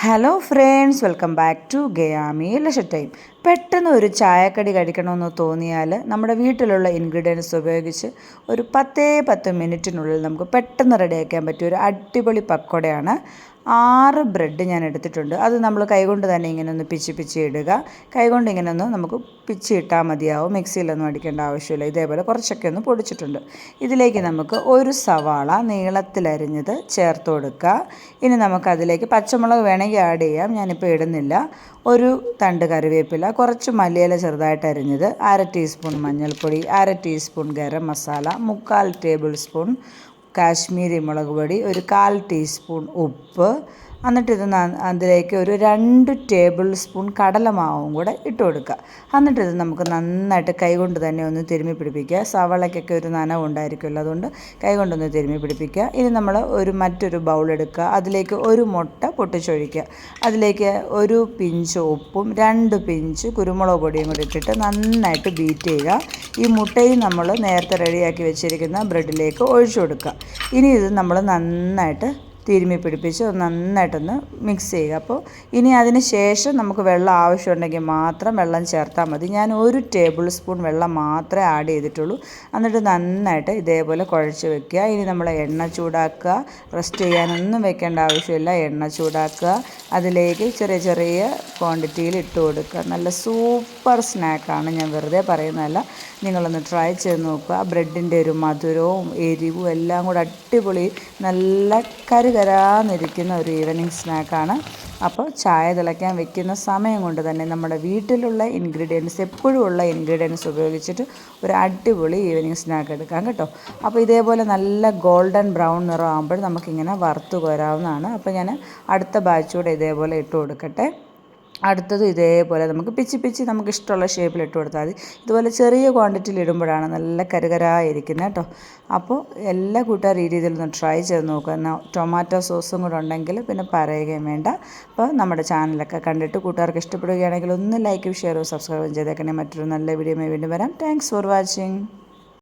Hello friends, welcome back to ഗയാമി ലഷ time. പെട്ടെന്ന് ഒരു ചായക്കടി കഴിക്കണമെന്ന് തോന്നിയാൽ നമ്മുടെ വീട്ടിലുള്ള ഇൻഗ്രീഡിയൻസ് ഉപയോഗിച്ച് ഒരു 10 മിനിറ്റിനുള്ളിൽ നമുക്ക് പെട്ടെന്ന് റെഡിയാക്കാൻ പറ്റിയ ഒരു അടിപൊളി പക്കോടയാണ്. 6 ബ്രെഡ് ഞാൻ എടുത്തിട്ടുണ്ട്. അത് നമ്മൾ കൈകൊണ്ട് തന്നെ ഇങ്ങനെ ഒന്ന് പിച്ചി ഇടുക. കൈകൊണ്ട് ഇങ്ങനെ ഒന്ന് നമുക്ക് പിച്ചി ഇട്ടാൽ മതിയാവും, മിക്സിയിലൊന്നും അടിക്കേണ്ട ആവശ്യമില്ല. ഇതേപോലെ കുറച്ചൊക്കെ ഒന്ന് പൊടിച്ചിട്ടുണ്ട്. ഇതിലേക്ക് നമുക്ക് ഒരു സവാള നീളത്തിലരിഞ്ഞത് ചേർത്ത് കൊടുക്കുക. ഇനി നമുക്കതിലേക്ക് പച്ചമുളക് വേണമെങ്കിൽ ആഡ് ചെയ്യാം, ഞാനിപ്പോൾ ഇടുന്നില്ല. ഒരു തണ്ട് കറിവേപ്പില, കുറച്ച് മല്ലിയില ചെറുതായിട്ട് അരിഞ്ഞത്, 1/2 ടീസ്പൂൺ മഞ്ഞൾപ്പൊടി, 1/2 teaspoon garam masala, 3/4 table spoon Kashmiri മുളക് പൊടി, ഒരു 1/4 ടീസ്പൂൺ ഉപ്പ്. എന്നിട്ടിത് അതിലേക്ക് ഒരു 2 ടേബിൾ സ്പൂൺ കടലമാവും കൂടെ ഇട്ട് കൊടുക്കുക. എന്നിട്ടിത് നമുക്ക് നന്നായിട്ട് കൈകൊണ്ട് തന്നെ ഒന്ന് തിരുമ്മി പിടിപ്പിക്കുക. സവാളയ്ക്കൊക്കെ ഒരു നനവുണ്ടായിരിക്കുമല്ലോ, അതുകൊണ്ട് കൈകൊണ്ടൊന്ന് തിരുമ്മി പിടിപ്പിക്കുക. ഇനി നമ്മൾ മറ്റൊരു ബൗൾ എടുക്കുക. അതിലേക്ക് ഒരു മുട്ട പൊട്ടിച്ചൊഴിക്കുക. അതിലേക്ക് ഒരു പിഞ്ച് ഉപ്പും 2 പിഞ്ച് കുരുമുളക് പൊടിയും കൂടി ഇട്ടിട്ട് നന്നായിട്ട് ബീറ്റ് ചെയ്യുക. ഈ മുട്ടയും നമ്മൾ നേരത്തെ റെഡിയാക്കി വെച്ചിരിക്കുന്ന ബ്രെഡിലേക്ക് ഒഴിച്ചു കൊടുക്കുക. ഇനി ഇത് നമ്മൾ നന്നായിട്ട് തിരുമ്മി പിടിപ്പിച്ച് നന്നായിട്ടൊന്ന് മിക്സ് ചെയ്യുക. അപ്പോൾ ഇനി അതിന് ശേഷം നമുക്ക് വെള്ളം ആവശ്യമുണ്ടെങ്കിൽ മാത്രം വെള്ളം ചേർത്താൽ മതി. ഞാൻ 1 ടേബിൾ സ്പൂൺ വെള്ളം മാത്രമേ ആഡ് ചെയ്തിട്ടുള്ളൂ. എന്നിട്ട് നന്നായിട്ട് ഇതേപോലെ കുഴച്ച് വെക്കുക. ഇനി നമ്മൾ എണ്ണ ചൂടാക്കുക. റെസ്റ്റ് ചെയ്യാനൊന്നും വെക്കേണ്ട ആവശ്യമില്ല. എണ്ണ ചൂടാക്കുക. അതിലേക്ക് ചെറിയ ക്വാണ്ടിറ്റിയിൽ ഇട്ട് കൊടുക്കുക. നല്ല സൂപ്പർ സ്നാക്കാണ്, ഞാൻ വെറുതെ പറയുന്നതല്ല. നിങ്ങളൊന്ന് ട്രൈ ചെയ്ത് നോക്കുക. ബ്രെഡിൻ്റെ ഒരു മധുരവും എരിവും എല്ലാം കൂടെ അടിപൊളി, നല്ല കരാന്നിരിക്കുന്ന ഒരു ഈവനിങ് സ്നാക്കാണ്. അപ്പോൾ ചായ തിളയ്ക്കാൻ വെക്കുന്ന സമയം കൊണ്ട് തന്നെ നമ്മുടെ വീട്ടിലുള്ള ഇൻഗ്രീഡിയൻസ്, എപ്പോഴും ഉള്ള ഇൻഗ്രീഡിയൻസ് ഉപയോഗിച്ചിട്ട് ഒരു അടിപൊളി ഈവനിങ് സ്നാക്ക് എടുക്കാം കേട്ടോ. അപ്പോൾ ഇതേപോലെ നല്ല ഗോൾഡൻ ബ്രൗൺ നിറം ആകുമ്പോൾ നമുക്കിങ്ങനെ വറുത്ത് കോരാവുന്നതാണ്. അപ്പോൾ ഞാൻ അടുത്ത ബാച്ചൂടെ ഇതേപോലെ ഇട്ട് കൊടുക്കട്ടെ. അടുത്തതും ഇതേപോലെ നമുക്ക് പിച്ചി നമുക്ക് ഇഷ്ടമുള്ള ഷേപ്പിൽ ഇട്ട് കൊടുത്താൽ മതി. ഇതുപോലെ ചെറിയ ക്വാണ്ടിറ്റിയിൽ ഇടുമ്പോഴാണ് നല്ല കരുകരായിരിക്കുന്നത് കേട്ടോ. അപ്പോൾ എല്ലാ കൂട്ടുകാരും ഈ രീതിയിലൊന്ന് ട്രൈ ചെയ്ത് നോക്കുക. ടൊമാറ്റോ സോസും കൂടെ ഉണ്ടെങ്കിൽ പിന്നെ പറയുകയും വേണ്ട. അപ്പോൾ നമ്മുടെ ചാനലൊക്കെ കണ്ടിട്ട് കൂട്ടുകാർക്ക് ഇഷ്ടപ്പെടുകയാണെങ്കിൽ ഒന്ന് ലൈക്കും ഷെയറും സബ്സ്ക്രൈബും ചെയ്തേക്കണേ. മറ്റൊരു നല്ല വീഡിയോയുമായി വീണ്ടും വരാം. Thanks for watching.